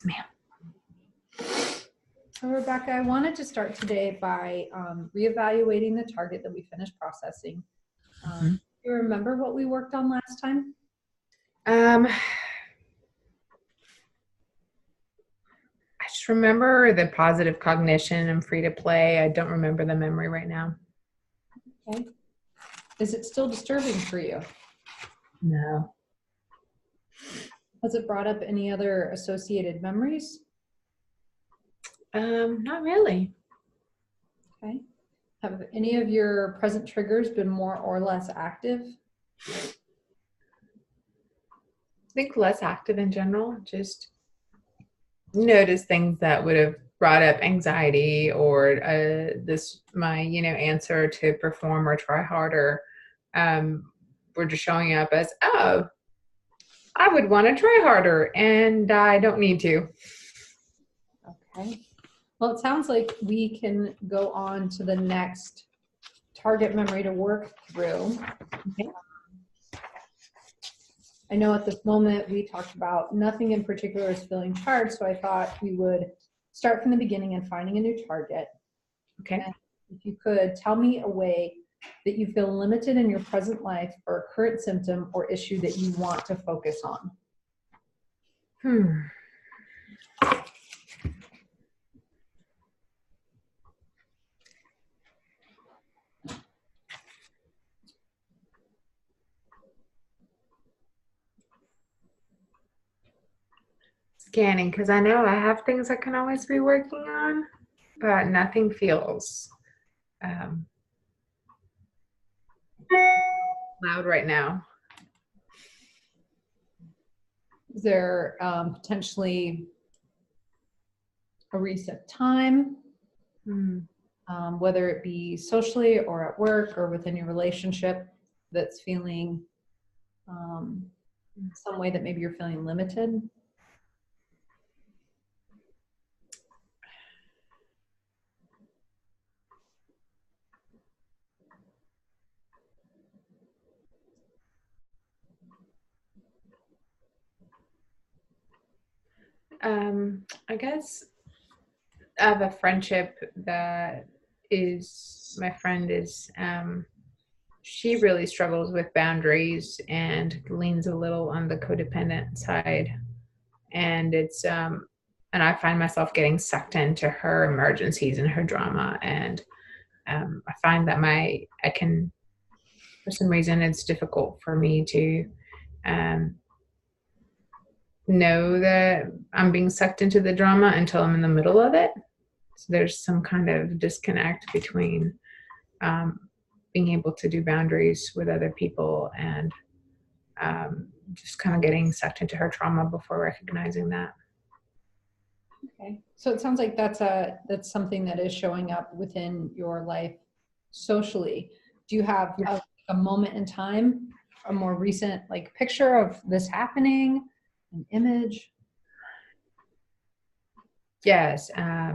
Ma'am. So Rebecca, I wanted to start today by reevaluating the target that we finished processing. Do you remember what we worked on last time? I just remember the positive cognition and free to play. I don't remember the memory right now. Okay. Is it still disturbing for you? No. Has it brought up any other associated memories? Not really. Okay. Have any of your present triggers been more or less active? I think less active in general. Just notice things that would have brought up anxiety or my answer to perform or try harder. We're just showing up as, oh, I would want to try harder and I don't need to. Okay. Well, it sounds like we can go on to the next target memory to work through. Okay. I know at this moment we talked about nothing in particular is feeling hard, so I thought we would start from the beginning and finding a new target. Okay. And if you could tell me a way that you feel limited in your present life or a current symptom or issue that you want to focus on. Scanning, because I know I have things I can always be working on, but nothing feels loud right now. Is there potentially a recent time, whether it be socially or at work or within your relationship, that's feeling some way that maybe you're feeling limited? I guess I have a friendship that is, my friend is, she really struggles with boundaries and leans a little on the codependent side. And it's, and I find myself getting sucked into her emergencies and her drama. And I find that for some reason, it's difficult for me to know that I'm being sucked into the drama until I'm in the middle of it. So there's some kind of disconnect between being able to do boundaries with other people and just kind of getting sucked into her trauma before recognizing that. Okay, so it sounds like that's something that is showing up within your life socially. Do you have a moment in time, a more recent picture of this happening, an image? Yes, I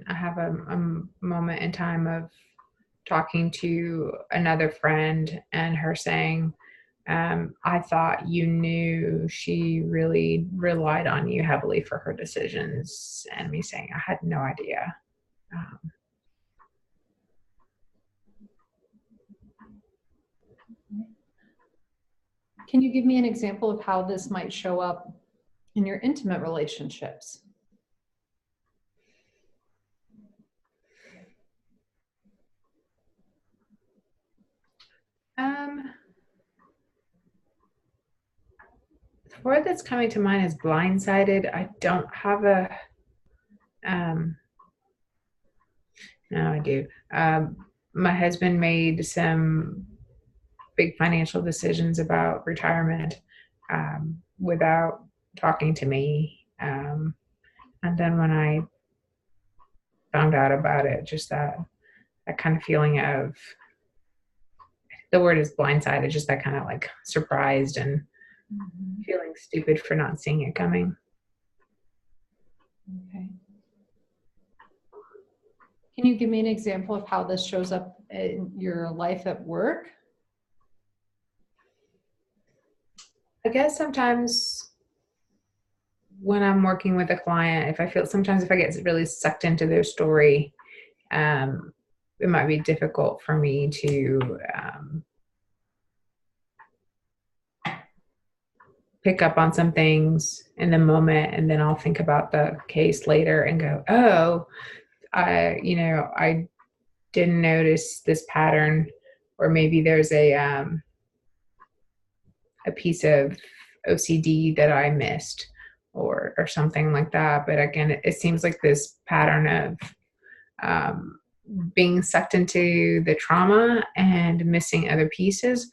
have a moment in time of talking to another friend and her saying, I thought you knew she really relied on you heavily for her decisions, and me saying I had no idea. Can you give me an example of how this might show up in your intimate relationships? The word that's coming to mind is blindsided. I don't have a, no, I do. My husband made some big financial decisions about retirement without talking to me. And then when I found out about it, just that kind of feeling of, the word is blindsided, just that kind of surprised and feeling stupid for not seeing it coming. Okay. Can you give me an example of how this shows up in your life at work? I guess sometimes when I'm working with a client, if I feel sometimes if I get really sucked into their story, it might be difficult for me to pick up on some things in the moment, and then I'll think about the case later and go, oh, I didn't notice this pattern, or maybe there's a piece of OCD that I missed, or something like that. But again, it seems like this pattern of being sucked into the trauma and missing other pieces,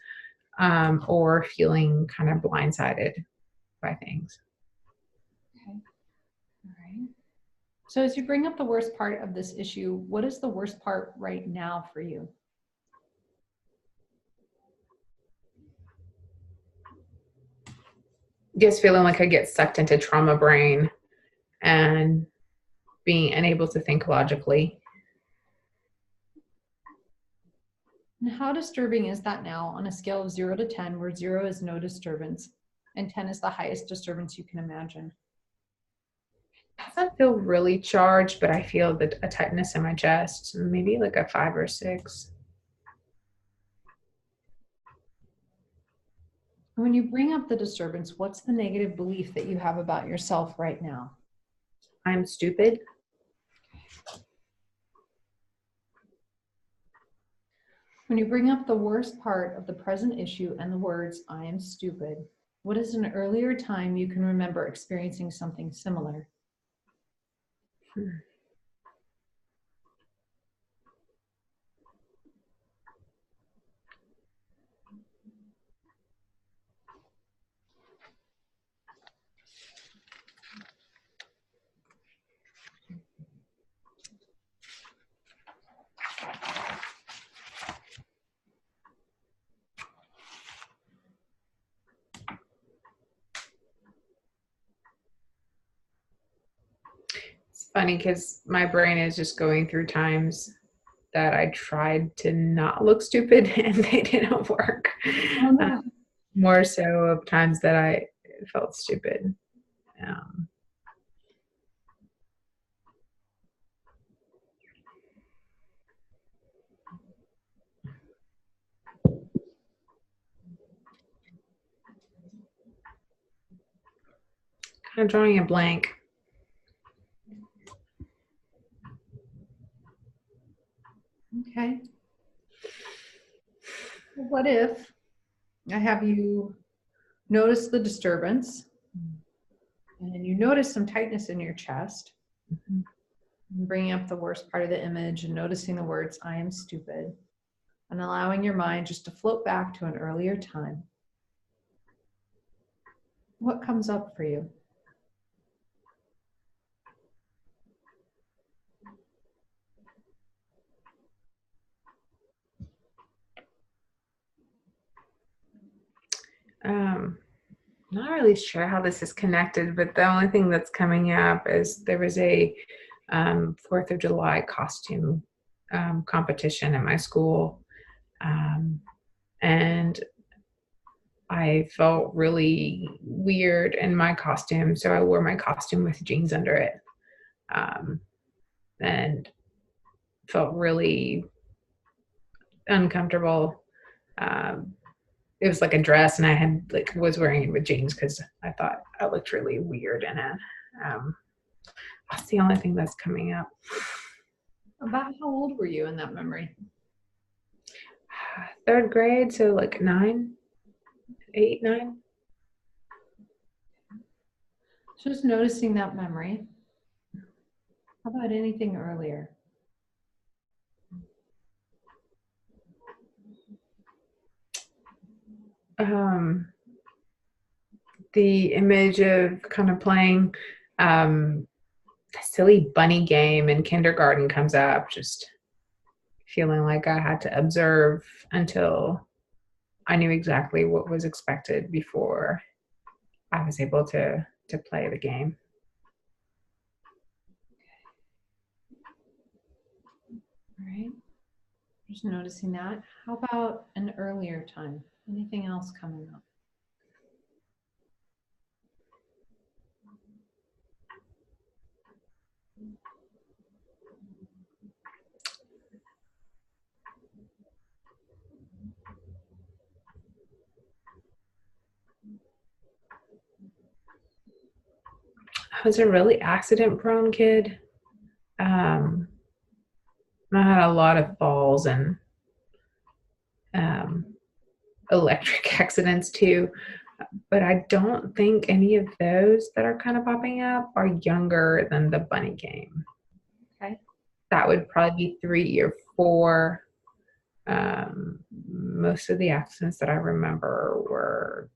or feeling kind of blindsided by things. Okay. All right. So as you bring up the worst part of this issue, what is the worst part right now for you? Just feeling like I get sucked into trauma brain and being unable to think logically. And how disturbing is that now on a scale of 0 to 10, where 0 is no disturbance and 10 is the highest disturbance you can imagine? It doesn't feel really charged, but I feel a tightness in my chest, maybe like a 5 or 6. When you bring up the disturbance, what's the negative belief that you have about yourself right now? I'm stupid. When you bring up the worst part of the present issue and the words, I am stupid, what is an earlier time you can remember experiencing something similar? It's funny because my brain is just going through times that I tried to not look stupid and they didn't work. Oh, no. More so of times that I felt stupid. Um, kind of drawing a blank. Okay. What if I have you notice the disturbance and you notice some tightness in your chest, bringing up the worst part of the image and noticing the words, I am stupid, and allowing your mind just to float back to an earlier time. What comes up for you? Not really sure how this is connected, but the only thing that's coming up is there was a 4th of July costume competition at my school. And I felt really weird in my costume. So I wore my costume with jeans under it, and felt really uncomfortable. It was like a dress, and I had was wearing it with jeans because I thought I looked really weird in it. That's the only thing that's coming up. About how old were you in that memory? 3rd grade, so like 9, 8, 9. Just noticing that memory. How about anything earlier? The image of kind of playing a silly bunny game in kindergarten comes up, just feeling like I had to observe until I knew exactly what was expected before I was able to play the game. All right. Just noticing that. How about an earlier time? Anything else coming up? I was a really accident prone kid. Um, I had a lot of falls and um, electric accidents too. But I don't think any of those that are kind of popping up are younger than the bunny game. Okay. That would probably be 3 or 4. Most of the accidents that I remember were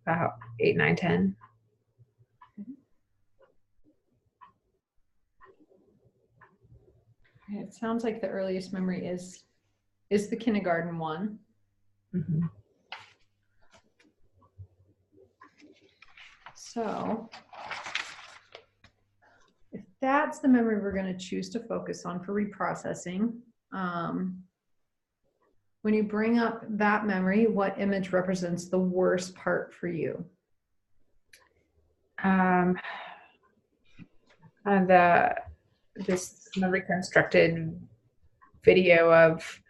about 8, 9, 10. It sounds like the earliest memory is the kindergarten one. Mm-hmm. So if that's the memory we're going to choose to focus on for reprocessing, when you bring up that memory, what image represents the worst part for you? This reconstructed video of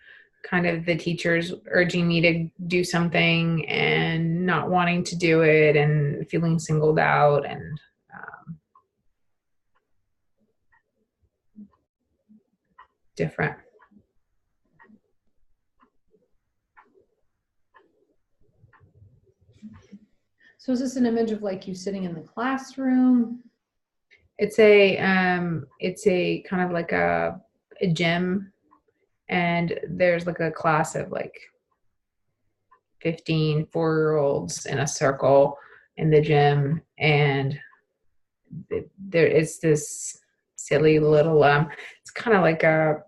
kind of the teachers urging me to do something and not wanting to do it and feeling singled out and different. So is this an image of like you sitting in the classroom? It's a kind of like a gym, and there's like a class of like 15 4-year-olds in a circle in the gym, and there is this silly little it's kind of like a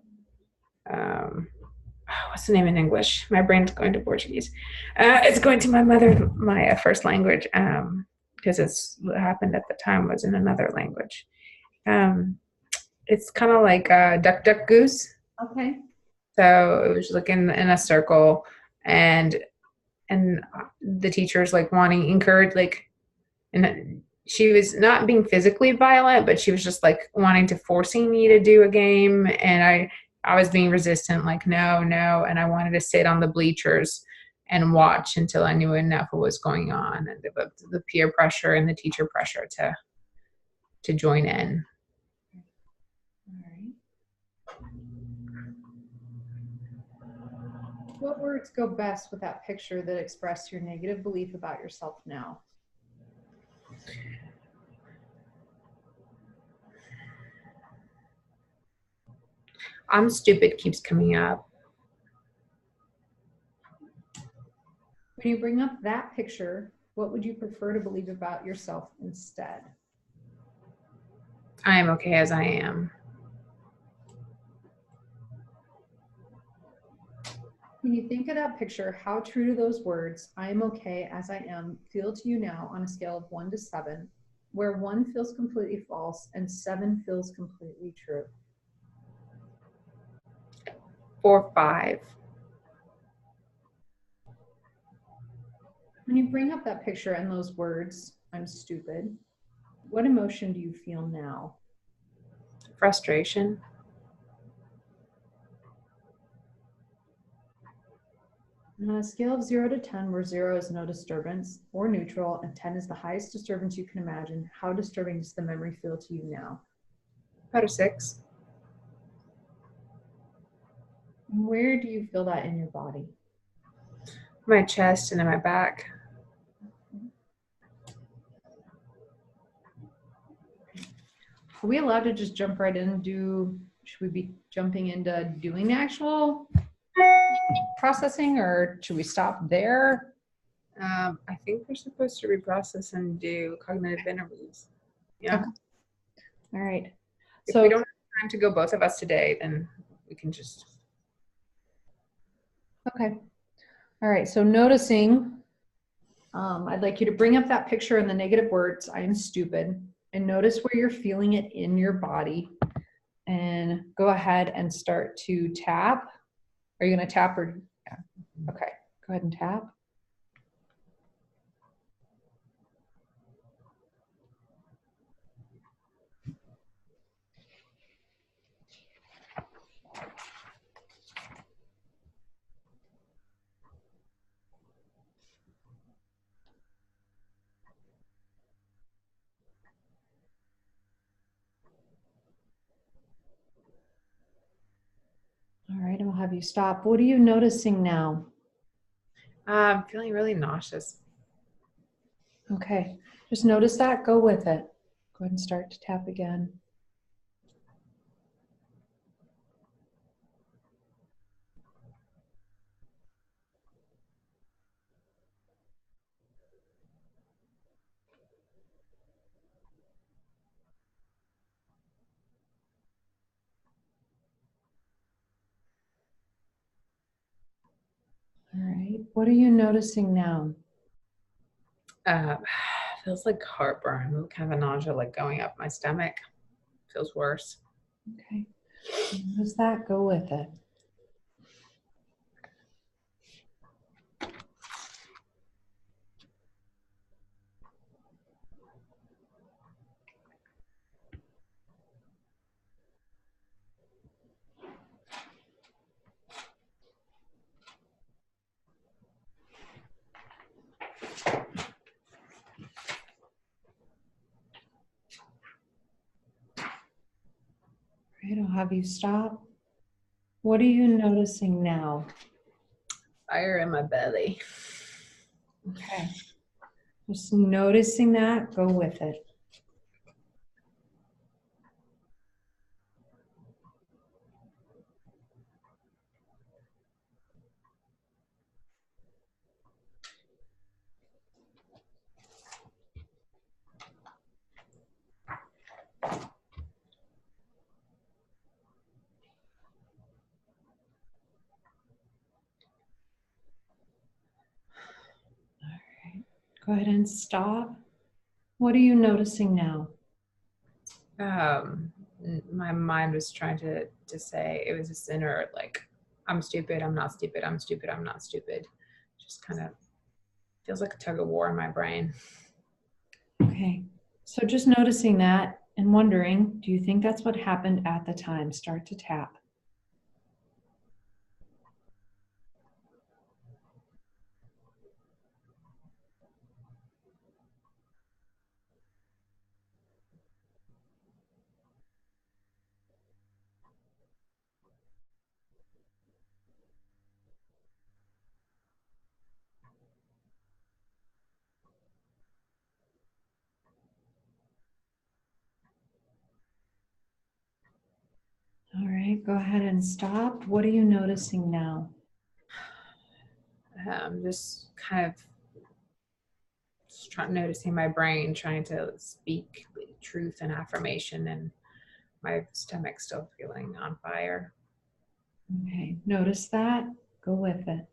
what's the name in English? My brain's going to Portuguese. It's going to my first language, because it's what happened at the time was in another language. It's kind of like Duck Duck Goose. Okay. So it was like in a circle, and the teacher's like wanting encourage like, and she was not being physically violent, but she was just like wanting to forcing me to do a game, and I was being resistant, like no, and I wanted to sit on the bleachers and watch until I knew enough of what was going on, and the peer pressure and the teacher pressure to join in. All right. What words go best with that picture that express your negative belief about yourself now? I'm stupid keeps coming up. When you bring up that picture, what would you prefer to believe about yourself instead? I am okay as I am. When you think of that picture, how true do those words, I am okay as I am, feel to you now on a scale of 1 to 7, where 1 feels completely false and 7 feels completely true? 4, 5. When you bring up that picture and those words, I'm stupid, what emotion do you feel now? Frustration. On a scale of 0 to 10, where 0 is no disturbance or neutral and 10 is the highest disturbance you can imagine, how disturbing does the memory feel to you now? About a 6. Where do you feel that in your body? My chest and in my back. Are we allowed to just jump right in and should we be jumping into doing the actual processing, or should we stop there? I think we're supposed to reprocess and do cognitive interviews. Yeah. Okay. All right. If we don't have time to go both of us today, then we can just. Okay. All right. So noticing, I'd like you to bring up that picture and the negative words, I am stupid, and notice where you're feeling it in your body, and go ahead and start to tap. Are you going to tap or? Yeah. Okay. Go ahead and tap. right, I'll have you stop. What are you noticing now? I'm feeling really nauseous. Okay, just notice that, go with it. Go ahead and start to tap again. All right, what are you noticing now? Uh, feels like heartburn, kind of a nausea like going up my stomach. Feels worse. Okay, notice that, go with it. All right, I'll have you stop. What are you noticing now? Fire in my belly. Okay, just noticing that, go with it. All right, go ahead and stop. What are you noticing now? My mind was trying to say, it was a sinner, like, I'm stupid, I'm not stupid, I'm stupid, I'm not stupid. Just kind of feels like a tug of war in my brain. Okay, so just noticing that and wondering, do you think that's what happened at the time? Start to tap. All right, go ahead and stop. What are you noticing now? Just kind of noticing my brain trying to speak truth and affirmation, and my stomach still feeling on fire. Okay, notice that. Go with it.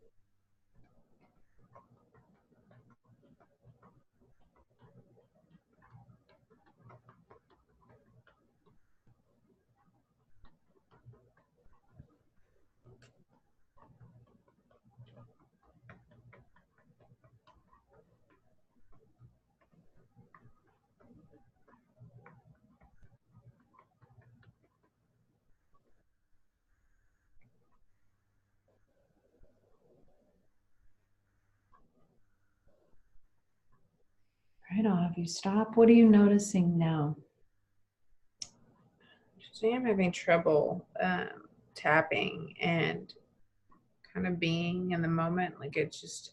All right, I'll have you stop. What are you noticing now? Today I'm having trouble tapping and kind of being in the moment. Like, it's just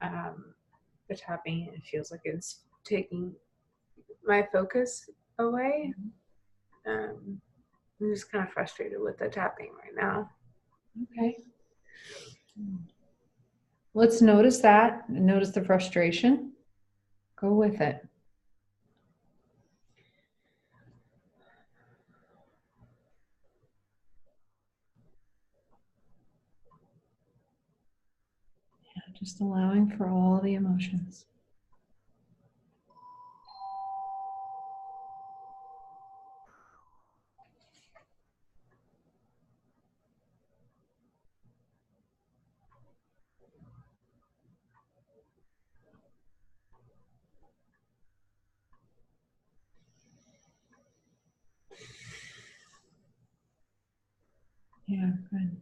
the tapping, it feels like it's taking my focus away. I'm just kind of frustrated with the tapping right now. Okay. Let's notice that. Notice the frustration. Go with it. Yeah, just allowing for all the emotions. Yeah, good.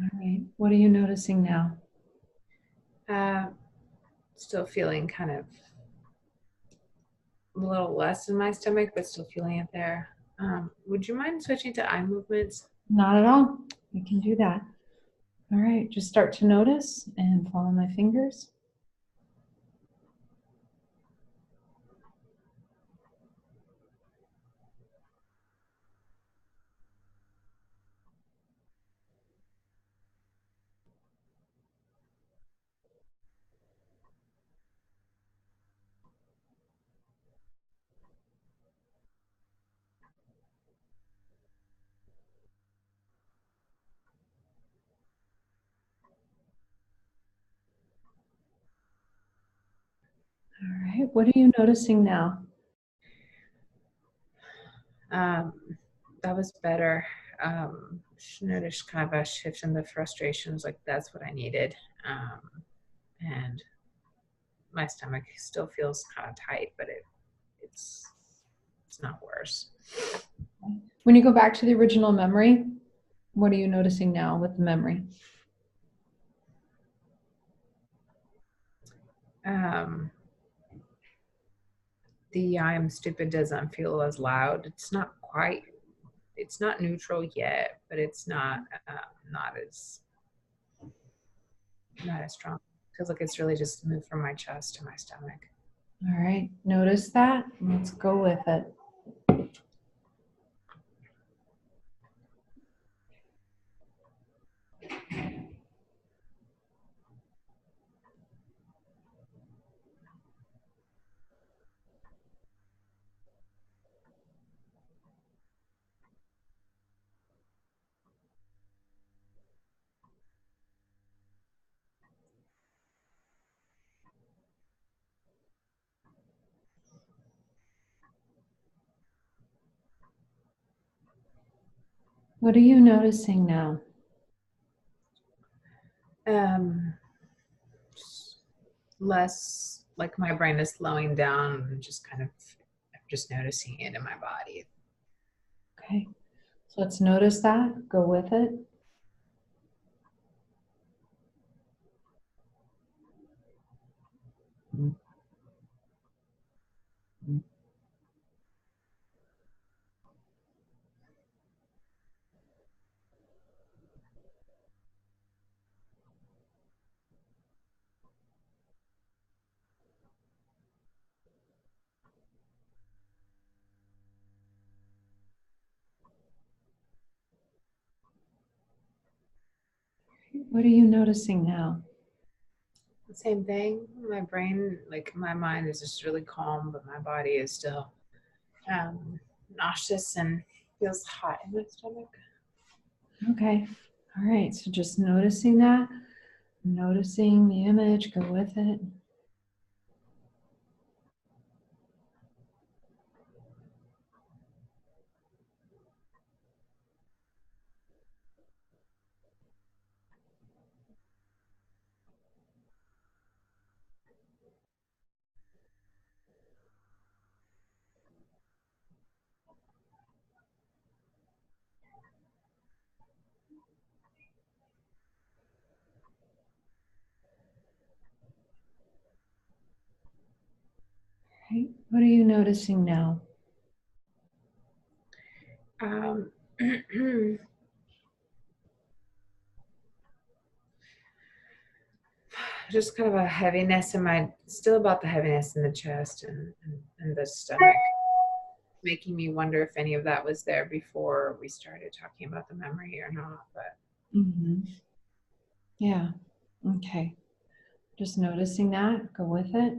All right. What are you noticing now? Uh, Still feeling kind of a little less in my stomach, but still feeling it there. Would you mind switching to eye movements? Not at all. You can do that. All right, just start to notice and follow my fingers. All right, what are you noticing now? That was better. Noticed kind of a shift in the frustrations, like that's what I needed. And my stomach still feels kind of tight, but it's not worse. When you go back to the original memory, what are you noticing now with the memory? The I'm stupid doesn't feel as loud. It's not neutral yet, but it's not as strong. It feels like it's really just moved from my chest to my stomach. All right, notice that. Let's go with it. What are you noticing now? Less like my brain is slowing down and just kind of just noticing it in my body. Okay, so let's notice that. Go with it. What are you noticing now? The same thing. My brain, like my mind is just really calm, but my body is still nauseous and feels hot in my stomach. Okay, all right, so just noticing that, noticing the image, go with it. Right, what are you noticing now? Just kind of a heaviness in my, still about the heaviness in the chest and the stomach, making me wonder if any of that was there before we started talking about the memory or not. But Yeah, okay. Just noticing that, go with it.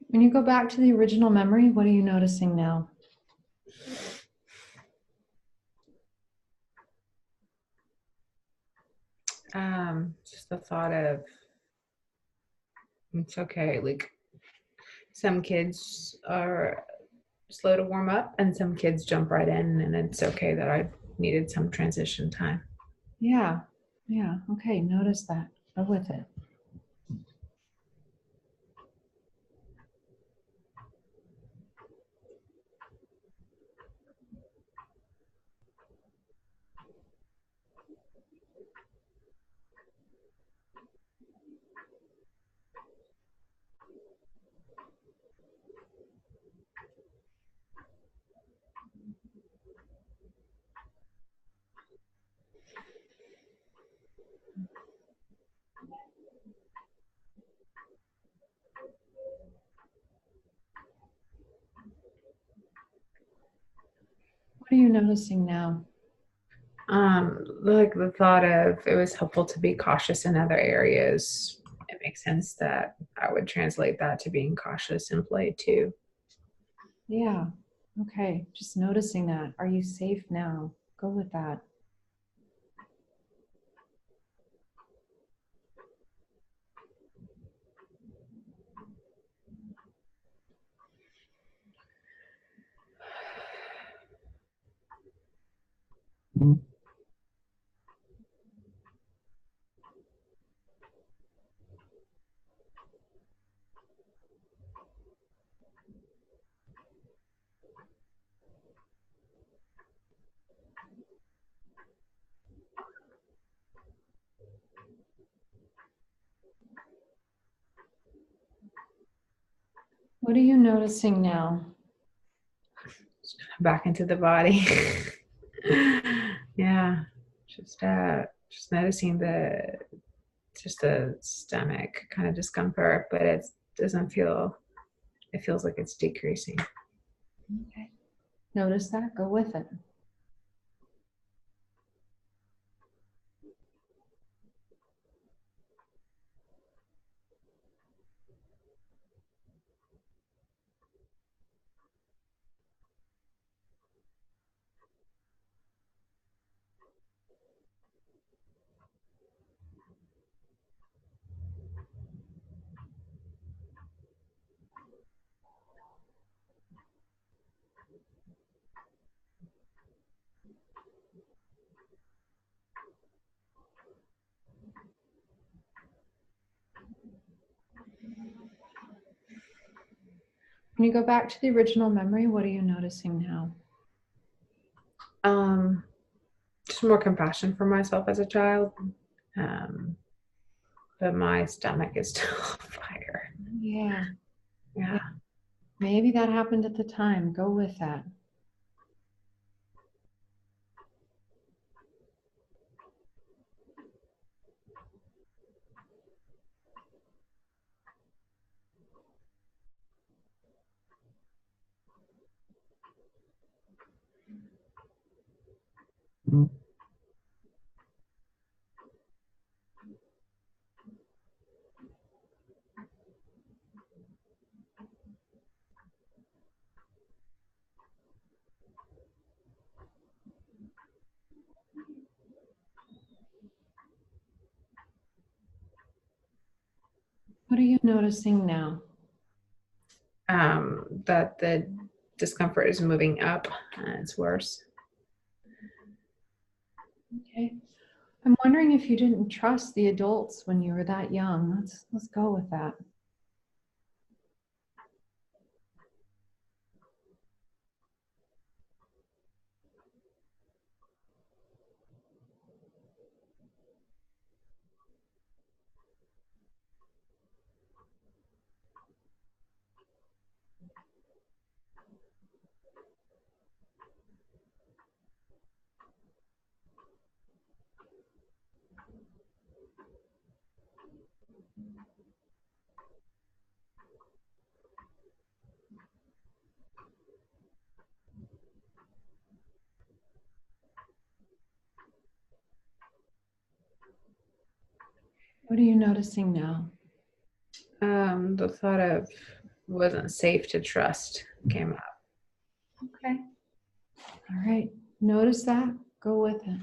When you go back to the original memory, what are you noticing now? just the thought of it's okay. Like some kids are slow to warm up, and some kids jump right in, and it's okay that I needed some transition time. Yeah. Yeah. Okay. Notice that. Go with it. What are you noticing now? Like the thought of it was helpful to be cautious in other areas. It makes sense that I would translate that to being cautious in play too. Yeah. Okay. Just noticing that. Are you safe now? Go with that. What are you noticing now? Back into the body. Yeah, just noticing the stomach kind of discomfort, but it doesn't feel. It feels like it's decreasing. Okay. Notice that. Go with it. When you go back to the original memory, what are you noticing now? Um, just more compassion for myself as a child. Um, but my stomach is still on fire. Yeah. Yeah. Maybe that happened at the time. Go with that. What are you noticing now? That the discomfort is moving up and it's worse. Okay. I'm wondering if you didn't trust the adults when you were that young. Let's go with that. What are you noticing now? The thought of wasn't safe to trust came up. Okay. All right. Notice that. Go with it.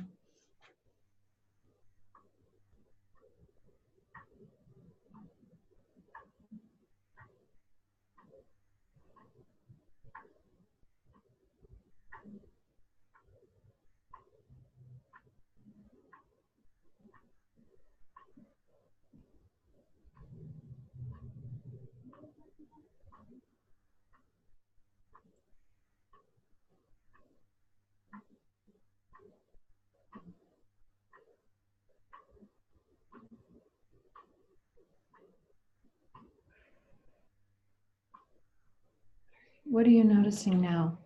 What are you noticing now?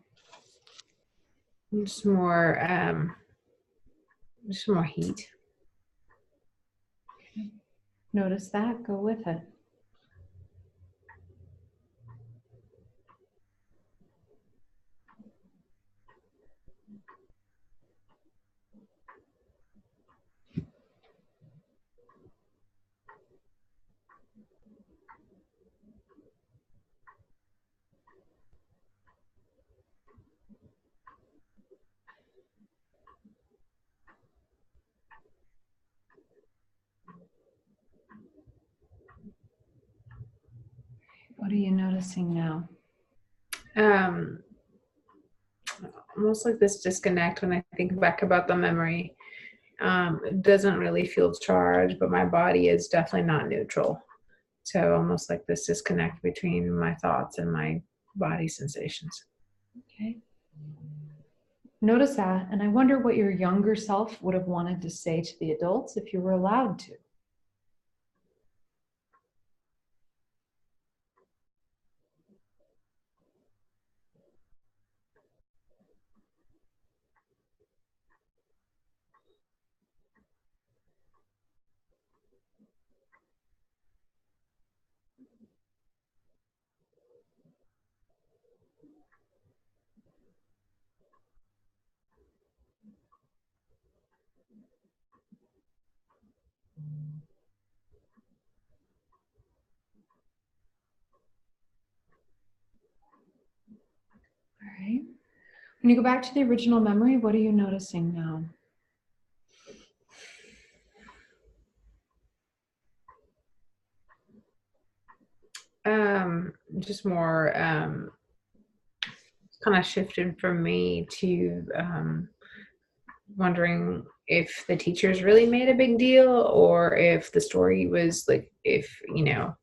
Just more, just more heat. Notice that, go with it. What are you noticing now? Um, Almost like this disconnect when I think back about the memory. It doesn't really feel charged, but my body is definitely not neutral. So almost like this disconnect between my thoughts and my body sensations. Okay. Notice that, and I wonder what your younger self would have wanted to say to the adults if you were allowed to. All right. When you go back to the original memory, what are you noticing now? Just more kind of shifted from me to wondering if the teachers really made a big deal or if the story was like, if, if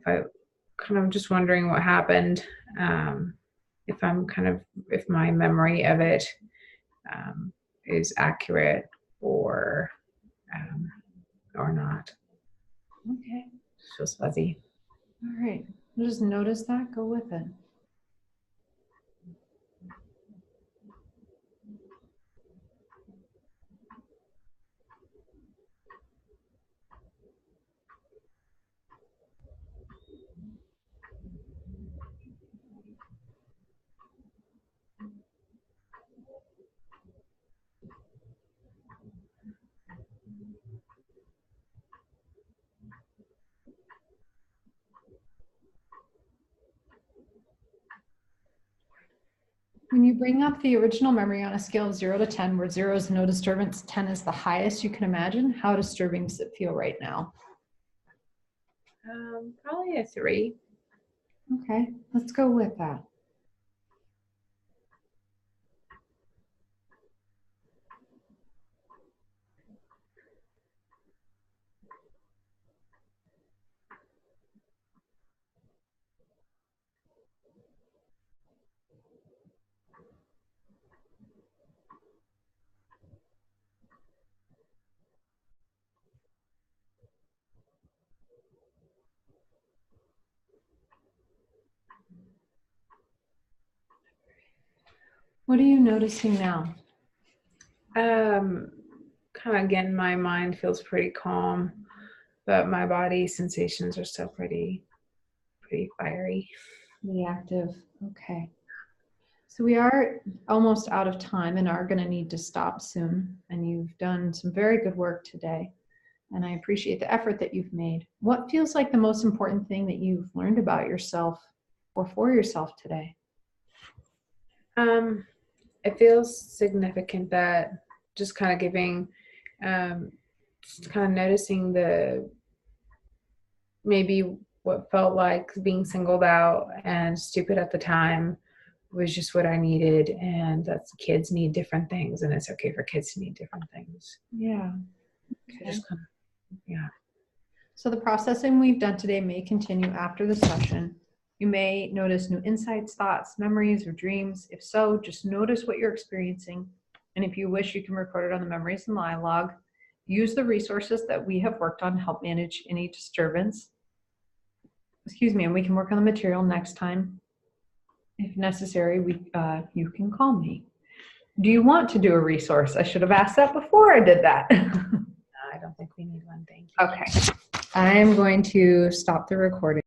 I kind of just wondering what happened, if I'm kind of, if my memory of it um, is accurate or, um, or not. Okay. Feels fuzzy. All right. Just notice that, go with it. When you bring up the original memory on a scale of 0 to 10, where 0 is no disturbance, 10 is the highest you can imagine, how disturbing does it feel right now? Probably a 3. Okay, let's go with that. What are you noticing now? Kind of again, my mind feels pretty calm, but my body sensations are still pretty fiery. Reactive. Okay. So we are almost out of time and are going to need to stop soon. And you've done some very good work today. And I appreciate the effort that you've made. What feels like the most important thing that you've learned about yourself or for yourself today? It feels significant that just kind of giving, just kind of noticing the maybe what felt like being singled out and stupid at the time was just what I needed, and that kids need different things, and it's okay for kids to need different things. Yeah. So just kind of, yeah. So the processing we've done today may continue after the session. You may notice new insights, thoughts, memories, or dreams. If so, just notice what you're experiencing. And if you wish, you can record it on the Memories and Dialogue. Use the resources that we have worked on to help manage any disturbance. Excuse me, and we can work on the material next time. if necessary, you can call me. Do you want to do a resource? I should have asked that before I did that. No, I don't think we need one. Thank you. Okay. I'm going to stop the recording.